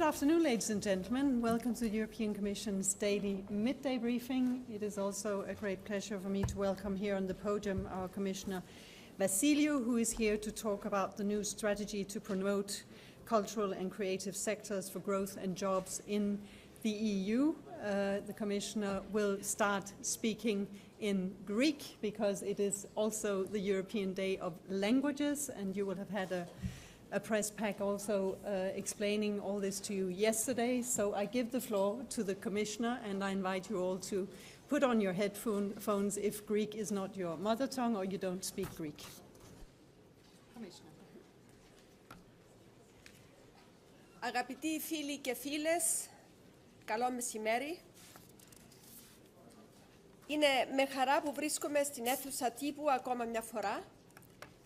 Good afternoon, ladies and gentlemen. Welcome to the European Commission's daily midday briefing. It is also a great pleasure for me to welcome here on the podium our Commissioner Vassiliou, who is here to talk about the new strategy to promote cultural and creative sectors for growth and jobs in the EU. The Commissioner will start speaking in Greek because it is also the European Day of Languages, and you will have had a press pack also explaining all this to you yesterday. So I give the floor to the Commissioner, and I invite you all to put on your headphones if Greek is not your mother tongue or you don't speak Greek. Commissioner. Αγαπητοί φίλοι και φίλες, καλό μεσημέρι. Είναι με χαρά που βρίσκομαι στην αίθουσα τύπου ακόμα μια φορά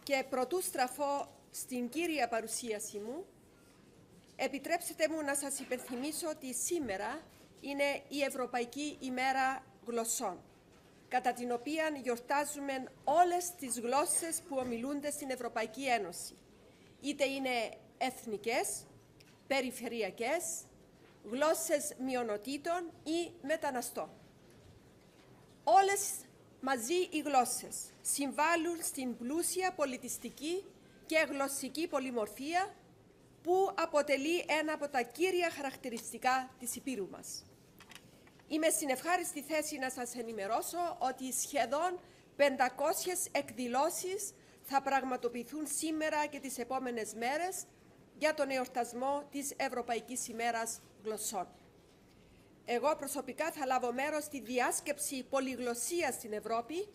και προτού στραφώ στην κύρια παρουσίαση μου, επιτρέψτε μου να σας υπενθυμίσω ότι σήμερα είναι η Ευρωπαϊκή ημέρα γλωσσών, κατά την οποία γιορτάζουμε όλες τις γλώσσες που ομιλούνται στην Ευρωπαϊκή Ένωση, είτε είναι εθνικές, περιφερειακές, γλώσσες μειονοτήτων ή μεταναστών. Όλες μαζί οι γλώσσες συμβάλλουν στην πλούσια πολιτιστική και γλωσσική πολυμορφία που αποτελεί ένα από τα κύρια χαρακτηριστικά της Υπήρου μας. Είμαι στην ευχάριστη θέση να σας ενημερώσω ότι σχεδόν 500 εκδηλώσεις θα πραγματοποιηθούν σήμερα και τις επόμενες μέρες για τον εορτασμό της Ευρωπαϊκής ημέρας γλωσσών. Εγώ προσωπικά θα λάβω μέρος στη διάσκεψη πολυγλωσσίας στην Ευρώπη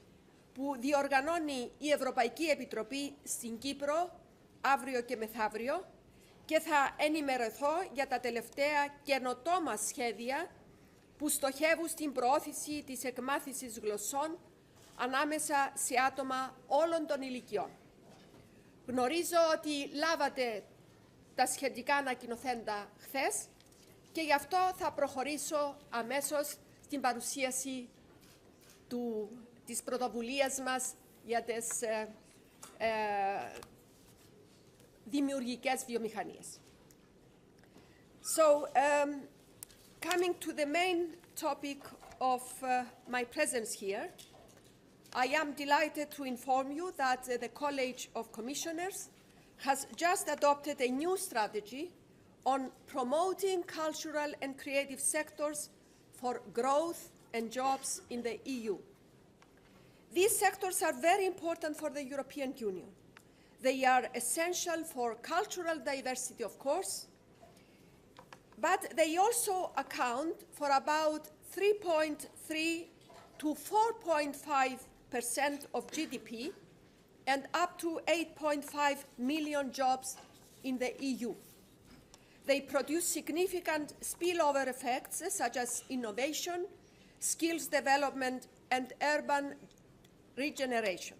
που διοργανώνει η Ευρωπαϊκή Επιτροπή στην Κύπρο αύριο και μεθαύριο και θα ενημερωθώ για τα τελευταία καινοτόμα σχέδια που στοχεύουν στην προώθηση της εκμάθησης γλωσσών ανάμεσα σε άτομα όλων των ηλικιών. Γνωρίζω ότι λάβατε τα σχετικά ανακοινωθέντα χθες και γι' αυτό θα προχωρήσω αμέσως στην παρουσίαση της πρωτοβουλίας μας για τις δημιουργικές βιομηχανίες. So, coming to the main topic of my presence here, I am delighted to inform you that the College of Commissioners has just adopted a new strategy on promoting cultural and creative sectors for growth and jobs in the EU. These sectors are very important for the European Union. They are essential for cultural diversity, of course, but they also account for about 3.3 to 4.5% of GDP and up to 8.5 million jobs in the EU. They produce significant spillover effects such as innovation, skills development, and urban regeneration.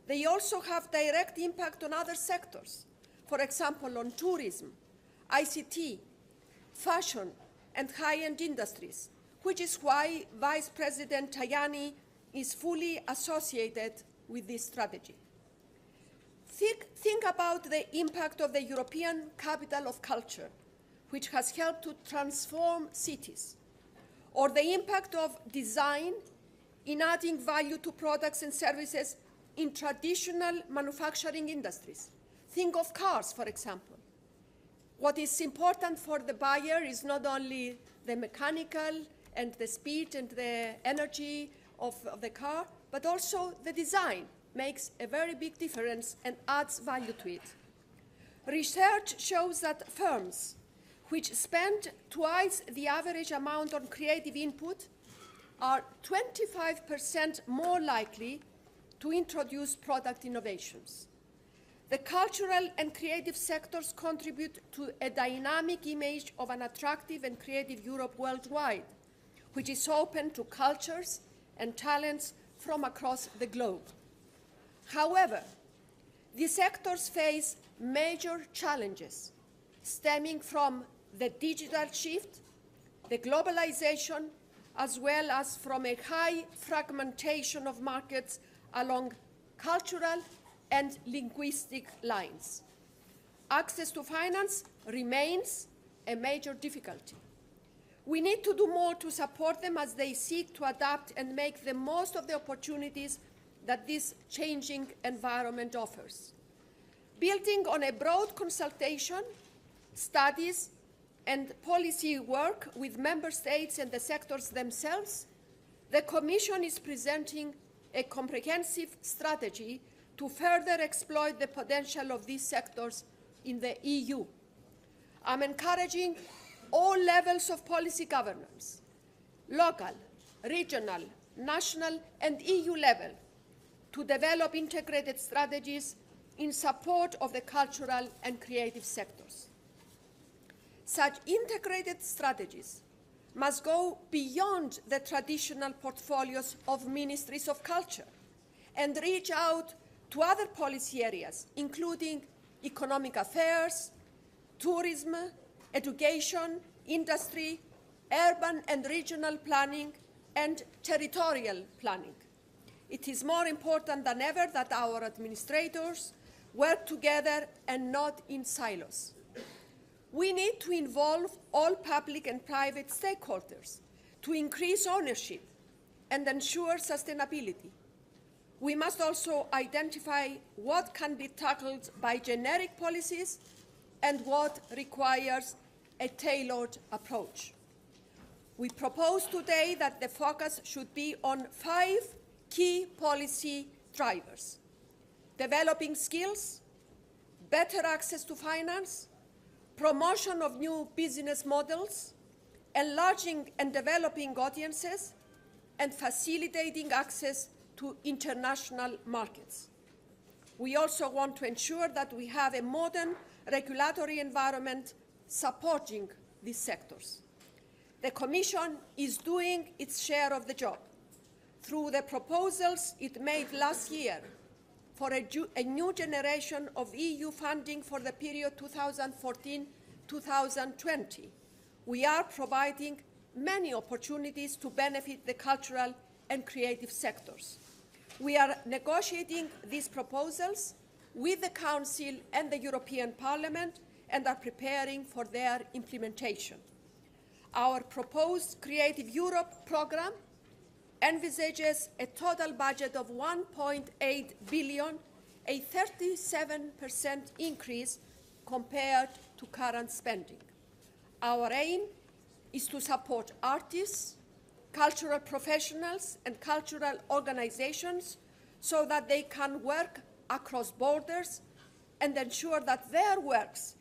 They also have direct impact on other sectors, for example, on tourism, ICT, fashion, and high-end industries, which is why Vice President Tajani is fully associated with this strategy. Think about the impact of the European Capital of Culture, which has helped to transform cities, or the impact of design in adding value to products and services in traditional manufacturing industries. Think of cars, for example. What is important for the buyer is not only the mechanical and the speed and the energy of the car, but also the design makes a very big difference and adds value to it. Research shows that firms which spend twice the average amount on creative input are 25% more likely to introduce product innovations. The cultural and creative sectors contribute to a dynamic image of an attractive and creative Europe worldwide, which is open to cultures and talents from across the globe. However, these sectors face major challenges stemming from the digital shift, the globalization, as well as from a high fragmentation of markets along cultural and linguistic lines. Access to finance remains a major difficulty. We need to do more to support them as they seek to adapt and make the most of the opportunities that this changing environment offers. Building on a broad consultation, studies, and policy work with member states and the sectors themselves, the Commission is presenting a comprehensive strategy to further exploit the potential of these sectors in the EU. I'm encouraging all levels of policy governance, local, regional, national, and EU level, to develop integrated strategies in support of the cultural and creative sectors. Such integrated strategies must go beyond the traditional portfolios of ministries of culture and reach out to other policy areas, including economic affairs, tourism, education, industry, urban and regional planning, and territorial planning. It is more important than ever that our administrators work together and not in silos. We need to involve all public and private stakeholders to increase ownership and ensure sustainability. We must also identify what can be tackled by generic policies and what requires a tailored approach. We propose today that the focus should be on 5 key policy drivers: developing skills, better access to finance, promotion of new business models, enlarging and developing audiences, and facilitating access to international markets. We also want to ensure that we have a modern regulatory environment supporting these sectors. The Commission is doing its share of the job through the proposals it made last year for a new generation of EU funding for the period 2014-2020. We are providing many opportunities to benefit the cultural and creative sectors. We are negotiating these proposals with the Council and the European Parliament and are preparing for their implementation. Our proposed Creative Europe programme envisages a total budget of 1.8 billion, a 37% increase compared to current spending. Our aim is to support artists, cultural professionals, and cultural organizations so that they can work across borders and ensure that their works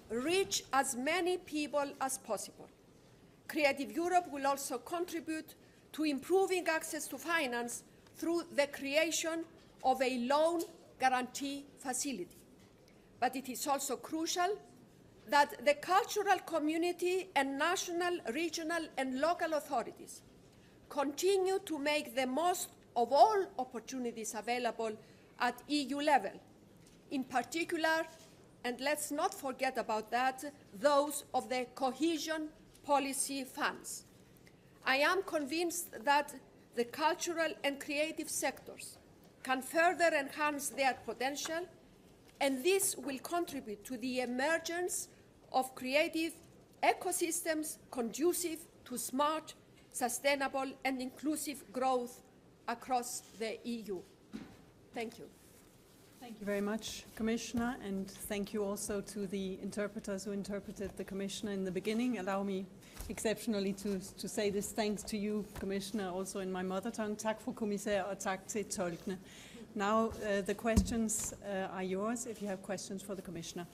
reach as many people as possible. Creative Europe will also contribute to improving access to finance through the creation of a loan guarantee facility. But it is also crucial that the cultural community and national, regional, and local authorities continue to make the most of all opportunities available at EU level. In particular, and let's not forget about that, those of the cohesion policy funds. I am convinced that the cultural and creative sectors can further enhance their potential, and this will contribute to the emergence of creative ecosystems conducive to smart, sustainable, and inclusive growth across the EU. Thank you. Thank you very much, Commissioner, and thank you also to the interpreters who interpreted the Commissioner in the beginning. Allow me exceptionally to say this thanks to you, Commissioner, also in my mother tongue. Tak for kommissær og tak til tolkene. Now the questions are yours if you have questions for the Commissioner.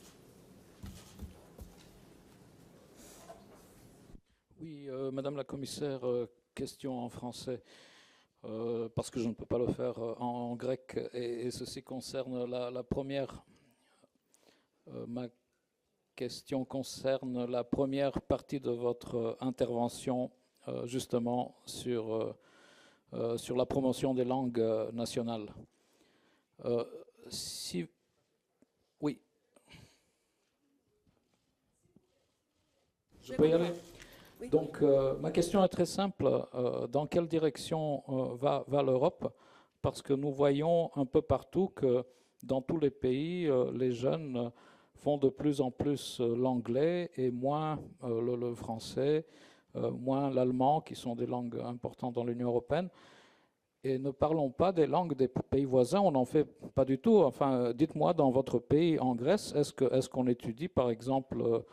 Oui, Madame la Commissaire, question en français, parce que je ne peux pas le faire en grec, et ceci concerne la première. Ma question concerne la première partie de votre intervention, justement sur la promotion des langues nationales. Oui. Je peux y aller ? Oui. Donc, ma question est très simple. Dans quelle direction va l'Europe? Parce que nous voyons un peu partout que dans tous les pays, les jeunes font de plus en plus l'anglais et moins le français, moins l'allemand, qui sont des langues importantes dans l'Union européenne. Et ne parlons pas des langues des pays voisins, on n'en fait pas du tout. Enfin, dites-moi, dans votre pays, en Grèce, est-ce qu'on étudie, par exemple,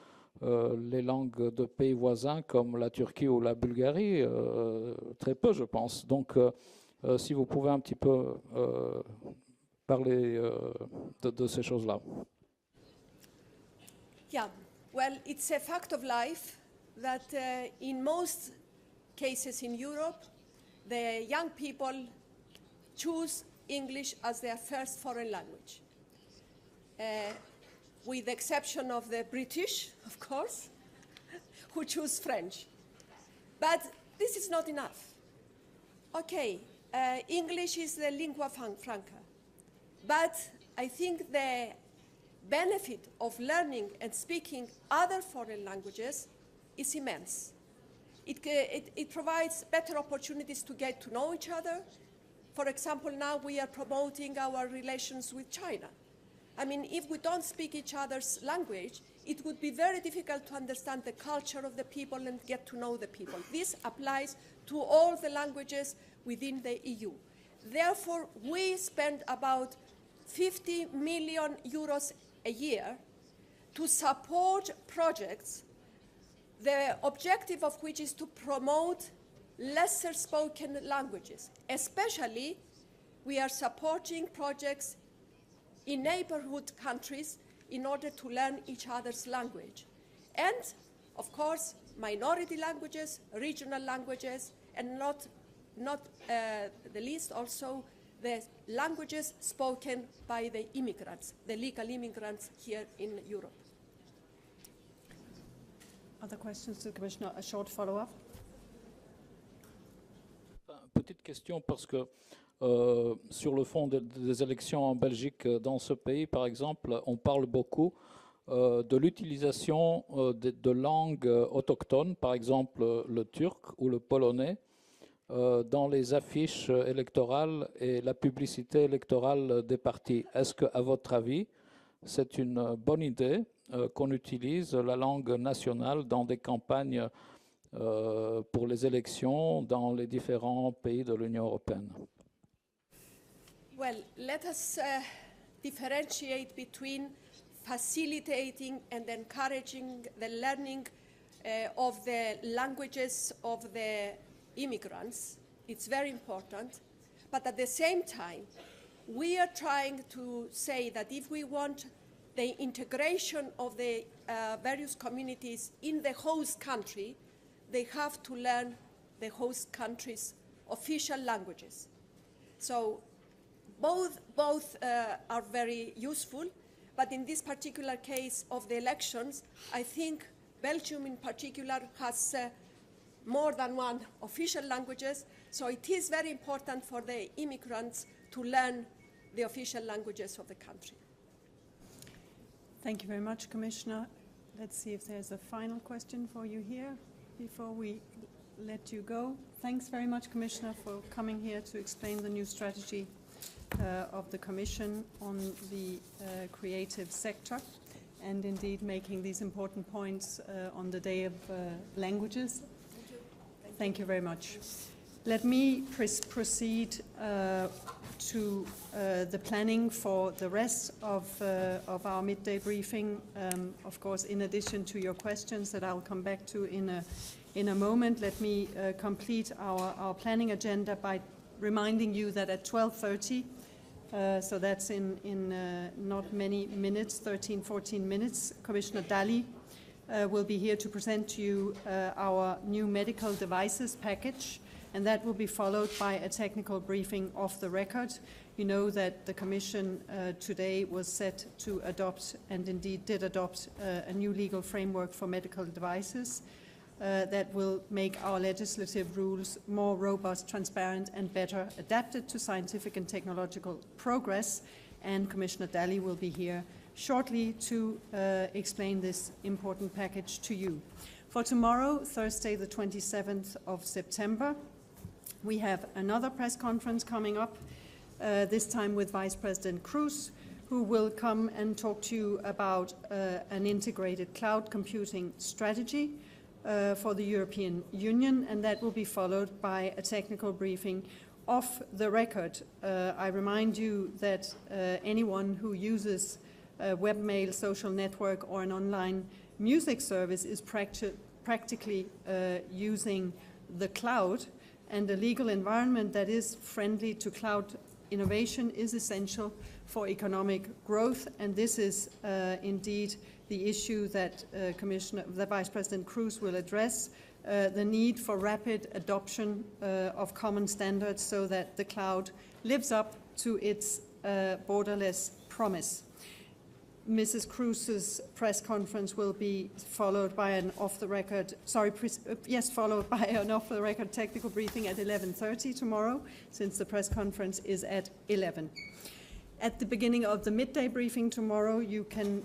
les langues de pays voisins comme la Turquie ou la Bulgarie? Très peu, je pense. Donc, si vous pouvez un petit peu parler de ces choses-là. Yeah, well, it's a fact of life that in most cases in Europe, the young people choose English as their first foreign language, with the exception of the British, of course, who choose French. But this is not enough. Okay, English is the lingua franca, but I think the benefit of learning and speaking other foreign languages is immense. It provides better opportunities to get to know each other. For example, now we are promoting our relations with China. I mean, if we don't speak each other's language, it would be very difficult to understand the culture of the people and get to know the people. This applies to all the languages within the EU. Therefore, we spend about 50 million euros a year to support projects, the objective of which is to promote lesser spoken languages. Especially, we are supporting projects in neighborhood countries in order to learn each other's language. And, of course, minority languages, regional languages, and not the least also the languages spoken by the immigrants, the legal immigrants here in Europe. Other questions to the Commissioner? A short follow-up? Petite question, parce que sur le fond des élections en Belgique, dans ce pays, par exemple, on parle beaucoup de l'utilisation de langues autochtones, par exemple le turc ou le polonais, dans les affiches électorales et la publicité électorale des partis. Est-ce qu'à votre avis, c'est une bonne idée qu'on utilise la langue nationale dans des campagnes pour les élections dans les différents pays de l'Union européenne? Well, let us differentiate between facilitating and encouraging the learning of the languages of the immigrants. It's very important. But at the same time, we are trying to say that if we want the integration of the various communities in the host country, they have to learn the host country's official languages. So both are very useful, but in this particular case of the elections, I think Belgium in particular has more than one official languages, so it is very important for the immigrants to learn the official languages of the country. Thank you very much, Commissioner. Let's see if there's a final question for you here before we let you go. Thanks very much, Commissioner, for coming here to explain the new strategy of the Commission on the creative sector, and indeed making these important points on the Day of Languages. Thank you very much. Let me proceed to the planning for the rest of our midday briefing. Of course, in addition to your questions that I'll come back to in a moment, let me complete our planning agenda by reminding you that at 12:30, so that's in not many minutes, 13, 14 minutes, Commissioner Dalli will be here to present to you our new medical devices package, and that will be followed by a technical briefing off the record. You know that the Commission today was set to adopt, and indeed did adopt, a new legal framework for medical devices that will make our legislative rules more robust, transparent, and better adapted to scientific and technological progress. And Commissioner Dalli will be here shortly to explain this important package to you. For tomorrow, Thursday, the 27th of September, we have another press conference coming up, this time with Vice President Cruz, who will come and talk to you about an integrated cloud computing strategy for the European Union, and that will be followed by a technical briefing off the record. I remind you that anyone who uses a webmail, social network, or an online music service is practically using the cloud, and a legal environment that is friendly to cloud innovation is essential for economic growth, and this is indeed the issue that Vice President Cruz will address, the need for rapid adoption of common standards so that the cloud lives up to its borderless promise. Mrs. Cruz's press conference will be followed by an off-the-record, followed by an off-the-record technical briefing at 11:30 tomorrow, since the press conference is at 11. At the beginning of the midday briefing tomorrow, you can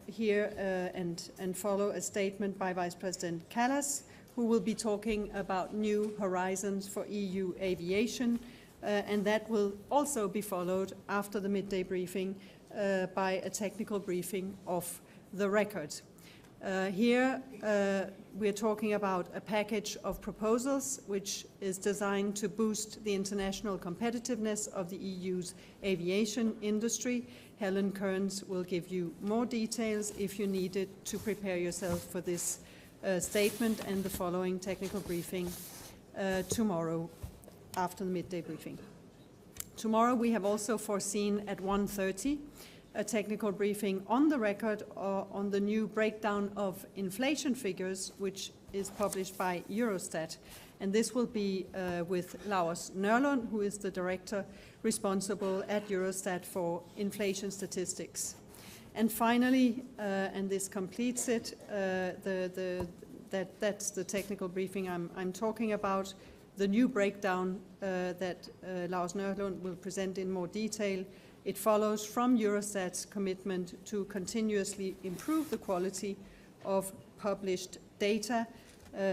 hear and follow a statement by Vice President Kallas, who will be talking about new horizons for EU aviation, and that will also be followed after the midday briefing by a technical briefing of the record. Here we're talking about a package of proposals which is designed to boost the international competitiveness of the EU's aviation industry. Helen Kearns will give you more details if you need it to prepare yourself for this statement and the following technical briefing tomorrow after the midday briefing. Tomorrow we have also foreseen at 1:30 a technical briefing on the record on the new breakdown of inflation figures, which is published by Eurostat. And this will be with Laus Nørlund, who is the director responsible at Eurostat for inflation statistics. And finally, and this completes it, that's the technical briefing I'm talking about, the new breakdown that Laus Nørlund will present in more detail. It follows from Eurostat's commitment to continuously improve the quality of published data,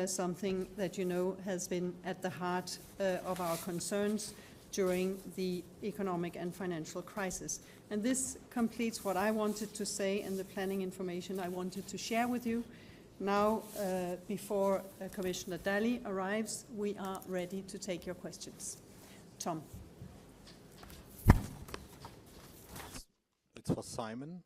something that you know has been at the heart of our concerns during the economic and financial crisis. And this completes what I wanted to say and the planning information I wanted to share with you. Now, before Commissioner Dalli arrives, we are ready to take your questions. Tom. It's for Simon.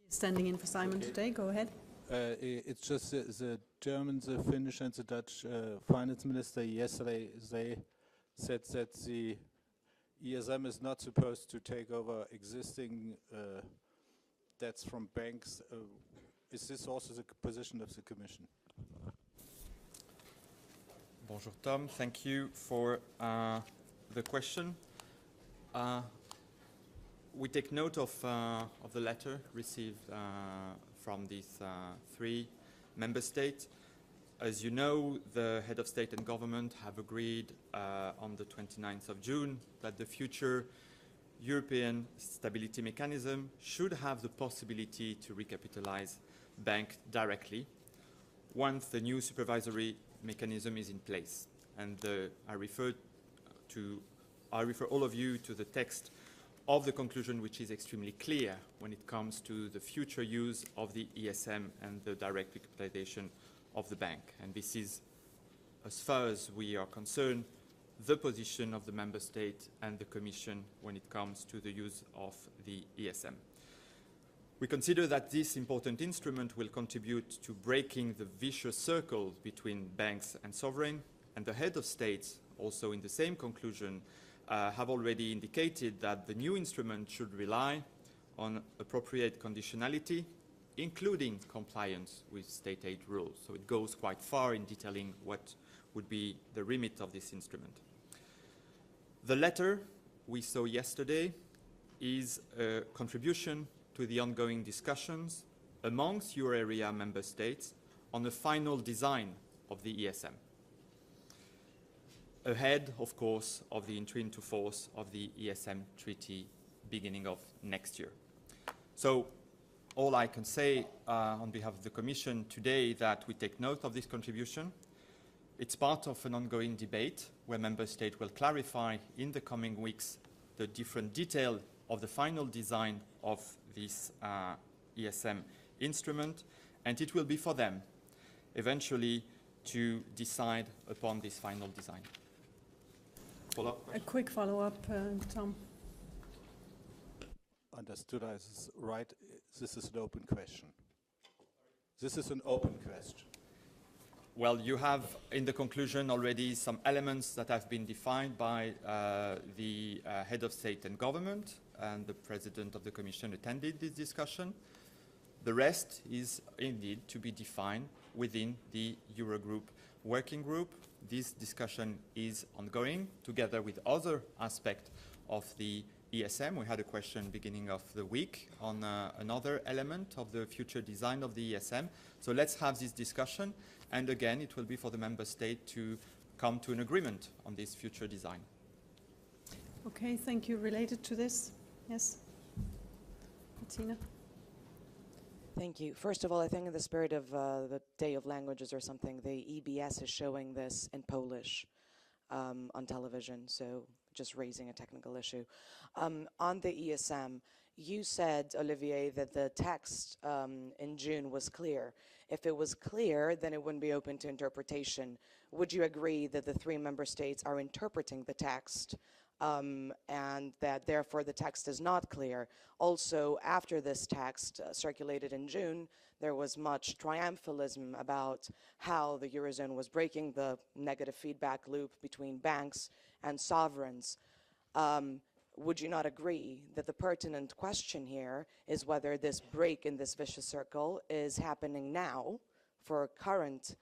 Standing in for Simon today. Go ahead. It's just the German, the Finnish, and the Dutch finance minister yesterday, they said that the ESM is not supposed to take over existing debts from banks. Is this also the position of the Commission? Bonjour Tom, thank you for the question. We take note of the letter received from these three member states. As you know, the head of state and government have agreed on the 29th of June that the future European stability mechanism should have the possibility to recapitalize banks directly once the new supervisory mechanism is in place. And I refer all of you to the text of the conclusion, which is extremely clear when it comes to the future use of the ESM and the direct recapitalization of the bank. And this is, as far as we are concerned, the position of the Member State and the Commission when it comes to the use of the ESM. We consider that this important instrument will contribute to breaking the vicious circle between banks and sovereign, and the head of states, also in the same conclusion, have already indicated that the new instrument should rely on appropriate conditionality, including compliance with state aid rules. So it goes quite far in detailing what would be the remit of this instrument. The letter we saw yesterday is a contribution to the ongoing discussions amongst euro area member states on the final design of the ESM, ahead, of course, of the entry into force of the ESM treaty beginning of next year. So all I can say on behalf of the Commission today that we take note of this contribution. It's part of an ongoing debate where member states will clarify in the coming weeks the different details of the final design of this ESM instrument, and it will be for them eventually to decide upon this final design. Follow-up? A quick follow-up, Tom. Understood as right, this is an open question. This is an open question. Well, you have in the conclusion already some elements that have been defined by the head of state and government, and the president of the commission attended this discussion. The rest is indeed to be defined within the Eurogroup working group. This discussion is ongoing together with other aspects of the ESM. We had a question beginning of the week on another element of the future design of the ESM. So let's have this discussion, and again it will be for the member state to come to an agreement on this future design. Okay, thank you. Related to this? Yes? Martina? Thank you. First of all, I think in the spirit of the Day of Languages or something, the EBS is showing this in Polish on television, so just raising a technical issue. On the ESM, you said, Olivier, that the text in June was clear. If it was clear, then it wouldn't be open to interpretation. Would you agree that the 3 member states are interpreting the text and that therefore the text is not clear? Also, after this text circulated in June, there was much triumphalism about how the Eurozone was breaking the negative feedback loop between banks and sovereigns. Would you not agree that the pertinent question here is whether this break in this vicious circle is happening now for current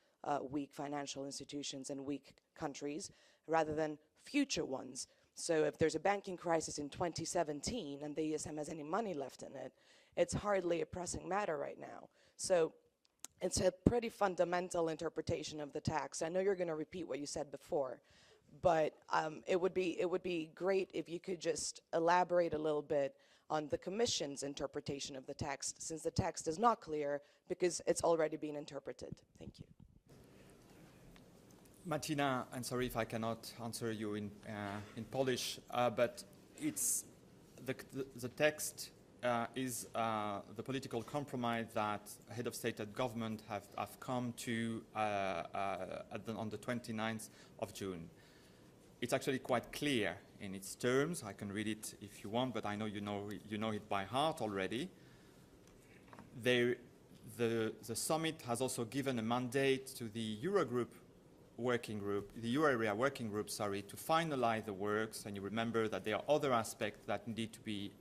weak financial institutions and weak countries rather than future ones? So if there's a banking crisis in 2017 and the ESM has any money left in it, it's hardly a pressing matter right now. So it's a pretty fundamental interpretation of the text. I know you're going to repeat what you said before, but it would be great if you could just elaborate a little bit on the Commission's interpretation of the text, since the text is not clear because it's already been interpreted. Thank you. Martina, I'm sorry if I cannot answer you in Polish, but it's the text is the political compromise that head of state and government have come to on the 29th of June. It's actually quite clear in its terms. I can read it if you want, but I know you know it by heart already. The summit has also given a mandate to the Eurogroup working group, the Euro area working group, sorry, to finalize the works. And you remember that there are other aspects that need to be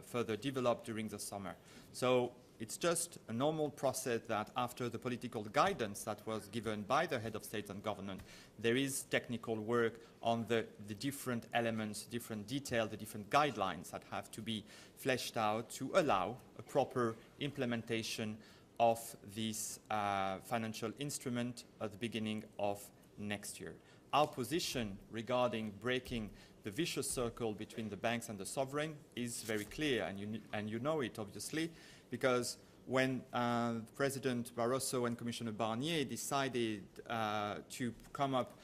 further developed during the summer. So it's just a normal process that after the political guidance that was given by the head of state and government, there is technical work on the different elements, different details, the different guidelines that have to be fleshed out to allow a proper implementation of this financial instrument at the beginning of next year. Our position regarding breaking the vicious circle between the banks and the sovereign is very clear, and you know it obviously, because when President Barroso and Commissioner Barnier decided to come up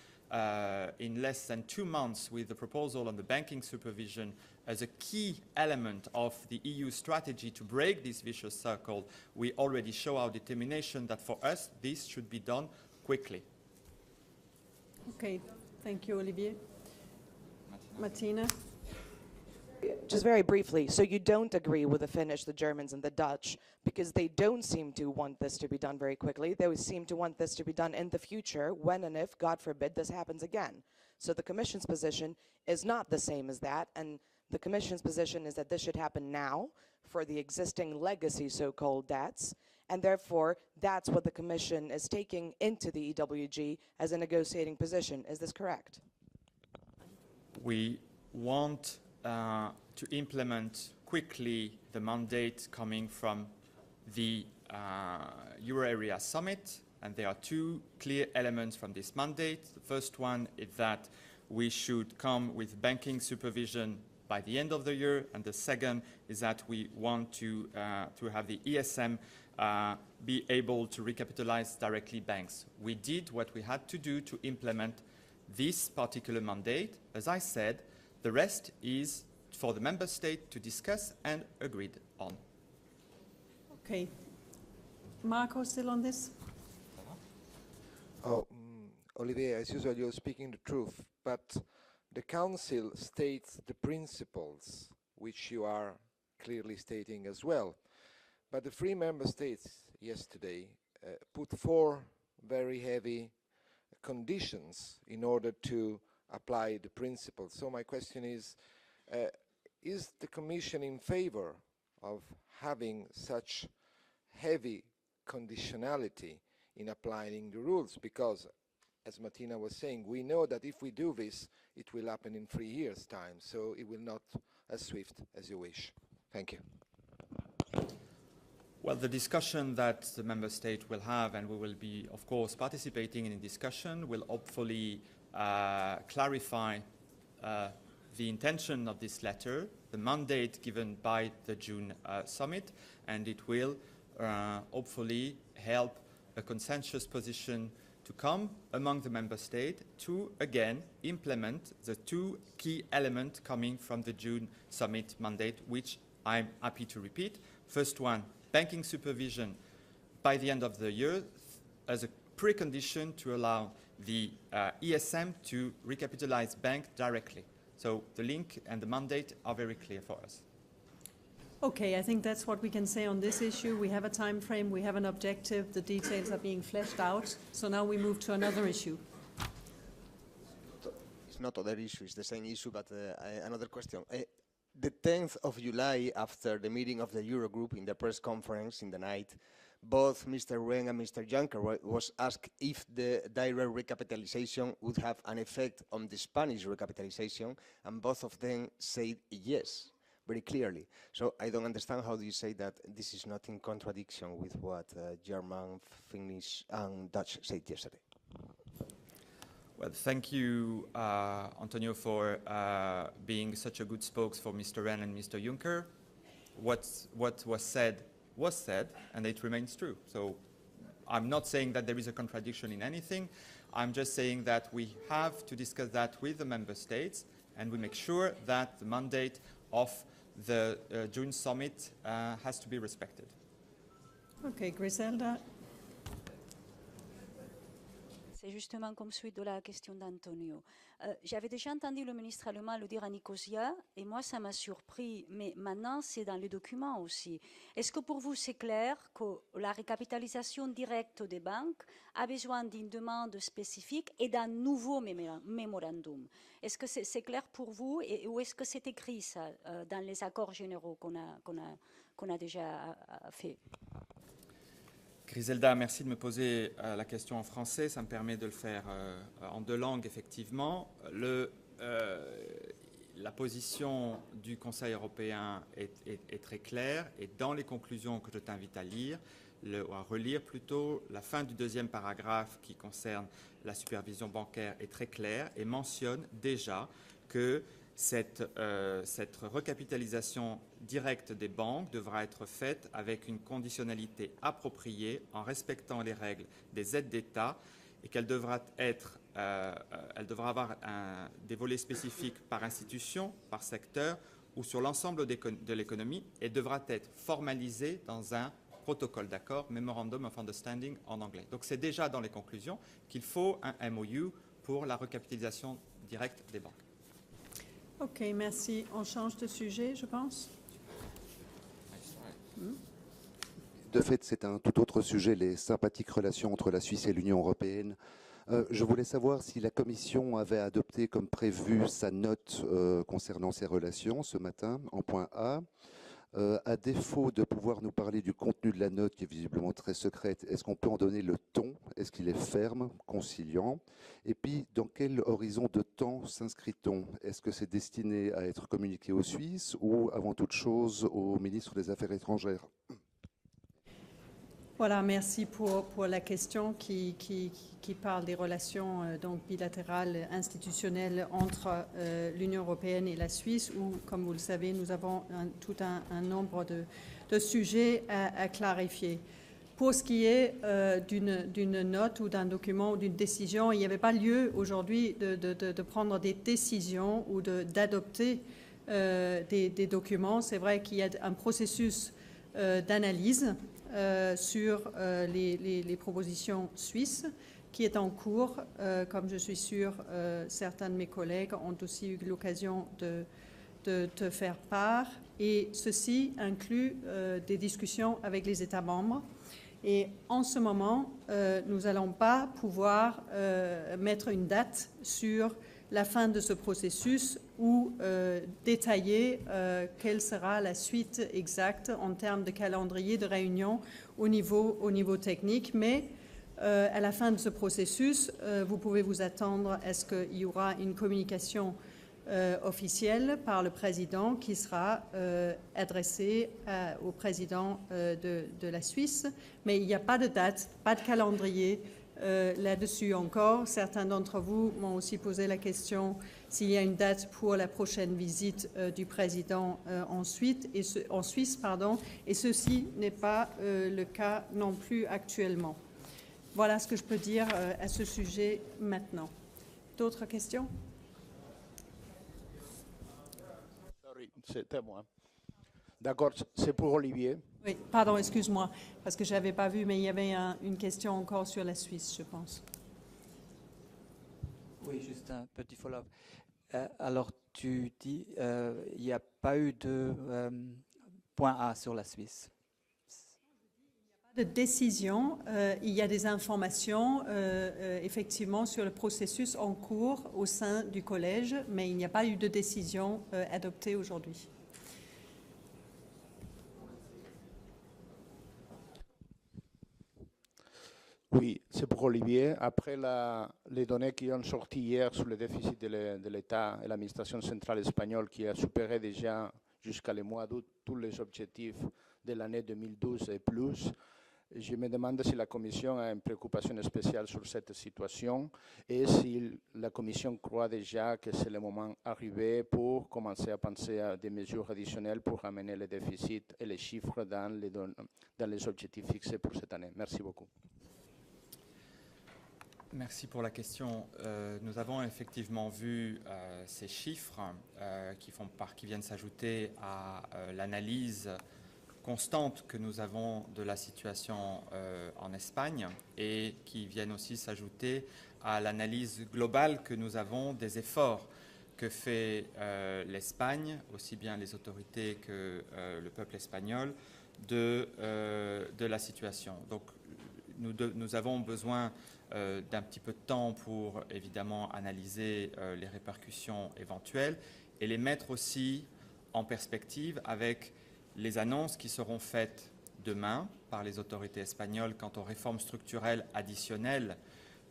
in less than 2 months with the proposal on the banking supervision as a key element of the EU strategy to break this vicious circle, we already show our determination that for us this should be done quickly. Okay, thank you, Olivier. Martina? Just very briefly, so you don't agree with the Finnish, the Germans, and the Dutch because they don't seem to want this to be done very quickly. They seem to want this to be done in the future when and if, God forbid, this happens again. So the Commission's position is not the same as that, and the Commission's position is that this should happen now for the existing legacy so-called debts, and therefore that's what the Commission is taking into the EWG as a negotiating position. Is this correct? We want to implement quickly the mandate coming from the Euro Area Summit, and there are 2 clear elements from this mandate. The first one is that we should come with banking supervision by the end of the year, and the second is that we want to have the ESM be able to recapitalize directly banks. We did what we had to do to implement this particular mandate. As I said, the rest is for the member state to discuss and agreed on. Okay. Marco, still on this? Oh, Olivier, as usual, you're speaking the truth, but the Council states the principles, which you are clearly stating as well. But the 3 member states yesterday put 4 very heavy conditions in order to apply the principles. So my question is the Commission in favor of having such heavy conditionality in applying the rules? Because, as Martina was saying, we know that if we do this, it will happen in 3 years' time, so it will not as swift as you wish. Thank you. Well, the discussion that the member state will have, and we will be, of course, participating in the discussion, will hopefully clarify the intention of this letter, the mandate given by the June summit, and it will hopefully help a consensus position to come among the member states to, again, implement the 2 key elements coming from the June summit mandate, which I'm happy to repeat. First one, banking supervision by the end of the year as a precondition to allow the ESM to recapitalize banks directly. So the link and the mandate are very clear for us. Okay, I think that's what we can say on this issue. We have a time frame, we have an objective, the details are being fleshed out. So now we move to another issue. It's not other issue, it's the same issue, but another question. The 10th of July, after the meeting of the Eurogroup in the press conference in the night, both Mr. Rehn and Mr. Juncker was asked if the direct recapitalization would have an effect on the Spanish recapitalization, and both of them said yes, very clearly. So I don't understand how do you say that this is not in contradiction with what German, Finnish, and Dutch said yesterday. Well, thank you, Antonio, for being such a good spokes for Mr. Rehn and Mr. Juncker. What was said, and it remains true. So I'm not saying that there is a contradiction in anything. I'm just saying that we have to discuss that with the member states, and we make sure that the mandate of the June summit has to be respected. Okay, Griselda. C'est justement comme suite de la question d'Antonio. J'avais déjà entendu le ministre allemand le dire à Nicosia, et moi ça m'a surpris, mais maintenant c'est dans le document aussi. Est-ce que pour vous c'est clair que la récapitalisation directe des banques a besoin d'une demande spécifique et d'un nouveau mémorandum? Est-ce que c'est clair pour vous, ou est-ce que c'est écrit ça dans les accords généraux qu'on a déjà fait? Griselda, merci de me poser la question en français. Ça me permet de le faire en 2 langues, effectivement. La position du Conseil européen est très claire, et dans les conclusions que je t'invite à lire, à relire plutôt, la fin du 2e paragraphe qui concerne la supervision bancaire est très claire et mentionne déjà que cette recapitalisation directe des banques devra être faite avec une conditionnalité appropriée en respectant les règles des aides d'État, et qu'elle devra avoir des volets spécifiques par institution, par secteur ou sur l'ensemble de l'économie, et devra être formalisée dans un protocole d'accord, Memorandum of Understanding en anglais. Donc c'est déjà dans les conclusions qu'il faut un MOU pour la recapitalisation directe des banques. Ok, merci. On change de sujet, je pense. De fait, c'est un tout autre sujet, les sympathiques relations entre la Suisse et l'Union européenne. Je voulais savoir si la Commission avait adopté comme prévu sa note concernant ces relations ce matin, en point A. À défaut de pouvoir nous parler du contenu de la note, qui est visiblement très secrète, est-ce qu'on peut en donner le ton? Est-ce qu'il est ferme, conciliant? Et puis, dans quel horizon de temps s'inscrit-on? Est-ce que c'est destiné à être communiqué aux Suisses ou, avant toute chose, au ministre des Affaires étrangères? Voilà, merci pour la question qui parle des relations donc bilatérales, institutionnelles entre l'Union européenne et la Suisse, où, comme vous le savez, nous avons tout un nombre de sujets à clarifier. Pour ce qui est d'une note ou d'un document ou d'une décision, il n'y avait pas lieu aujourd'hui de prendre des décisions ou d'adopter des documents. C'est vrai qu'il y a un processus d'analyse sur les propositions suisses qui est en cours. Comme je suis sûre, certains de mes collègues ont aussi eu l'occasion de te faire part. Et ceci inclut des discussions avec les États membres. Et en ce moment, nous n'allons pas pouvoir mettre une date sur la fin de ce processus ou détailler quelle sera la suite exacte en termes de calendrier de réunion au niveau technique. Mais à la fin de ce processus, vous pouvez vous attendre à ce qu'il y aura une communication officielle par le président qui sera adressée au président de la Suisse. Mais il n'y a pas de date, pas de calendrier là-dessus encore. Certains d'entre vous m'ont aussi posé la question s'il y a une date pour la prochaine visite du président en Suisse, et ceci n'est pas le cas non plus actuellement. Voilà ce que je peux dire à ce sujet maintenant. D'autres questions? C'était moi. D'accord, c'est pour Olivier. Oui, pardon, excuse-moi, parce que je n'avais pas vu, mais il y avait une question encore sur la Suisse, je pense. Oui, juste un petit follow-up. Alors, tu dis il n'y a pas eu de point A sur la Suisse. De décision, il y a des informations effectivement sur le processus en cours au sein du collège, mais il n'y a pas eu de décision adoptée aujourd'hui. Oui, c'est pour Olivier. Après les données qui ont sorti hier sur le déficit de l'État et l'administration centrale espagnole qui a supéré déjà jusqu'à le mois d'août tous les objectifs de l'année 2012 et plus, je me demande si la Commission a une préoccupation spéciale sur cette situation et si la Commission croit déjà que c'est le moment arrivé pour commencer à penser à des mesures additionnelles pour amener le déficit et les chiffres dans les objectifs fixés pour cette année. Merci beaucoup. Merci pour la question. Nous avons effectivement vu ces chiffres qui viennent s'ajouter à l'analyse constante que nous avons de la situation en Espagne et qui viennent aussi s'ajouter à l'analyse globale que nous avons des efforts que fait l'Espagne, aussi bien les autorités que le peuple espagnol, de la situation. Donc nous avons besoin d'un petit peu de temps pour évidemment analyser les répercussions éventuelles et les mettre aussi en perspective avec les annonces qui seront faites demain par les autorités espagnoles quant aux réformes structurelles additionnelles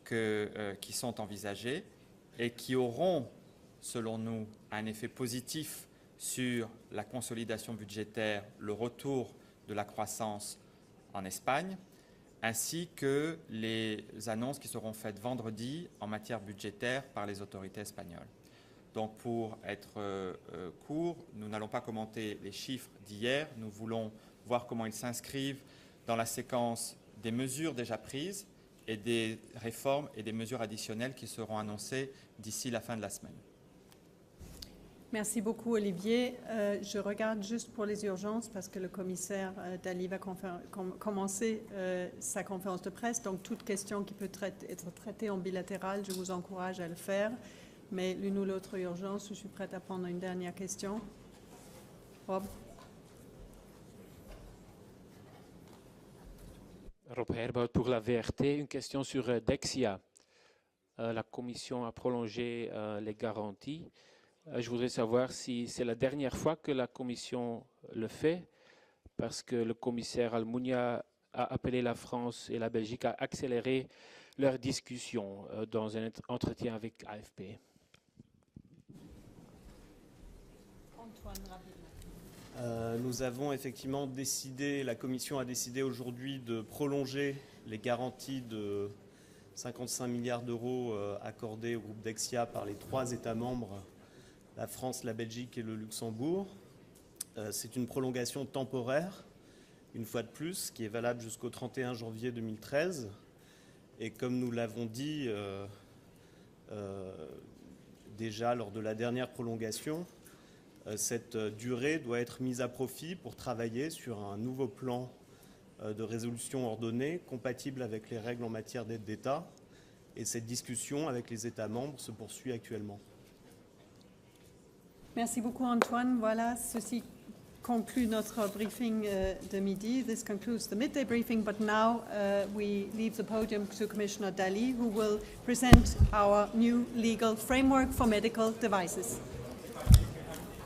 qui sont envisagées et qui auront, selon nous, un effet positif sur la consolidation budgétaire, le retour de la croissance en Espagne, ainsi que les annonces qui seront faites vendredi en matière budgétaire par les autorités espagnoles. Donc pour être court, nous n'allons pas commenter les chiffres d'hier, nous voulons voir comment ils s'inscrivent dans la séquence des mesures déjà prises et des réformes et des mesures additionnelles qui seront annoncées d'ici la fin de la semaine. Merci beaucoup, Olivier. Je regarde juste pour les urgences parce que le commissaire Dalli va commencer sa conférence de presse. Donc, toute question qui peut être traitée en bilatéral, je vous encourage à le faire. Mais l'une ou l'autre urgence, je suis prête à prendre une dernière question. Rob. Rob Herbout pour la VRT. Une question sur Dexia. La Commission a prolongé les garanties. Je voudrais savoir si c'est la dernière fois que la Commission le fait, parce que le commissaire Almunia a appelé la France et la Belgique à accélérer leurs discussions dans un entretien avec AFP. Nous avons effectivement décidé, la Commission a décidé aujourd'hui de prolonger les garanties de 55 milliards d'euros accordés au groupe Dexia par les 3 États membres, la France, la Belgique et le Luxembourg. C'est une prolongation temporaire, une fois de plus, qui est valable jusqu'au 31 janvier 2013. Et comme nous l'avons dit déjà lors de la dernière prolongation, Cette durée doit être mise à profit pour travailler sur un nouveau plan de résolution ordonnée compatible avec les règles en matière d'aide d'État. Et cette discussion avec les États membres se poursuit actuellement. Merci beaucoup Antoine. Voilà, ceci conclut notre briefing de midi. This concludes the midday briefing, but now we leave the podium to Commissioner Dalli, who will present our new legal framework for medical devices.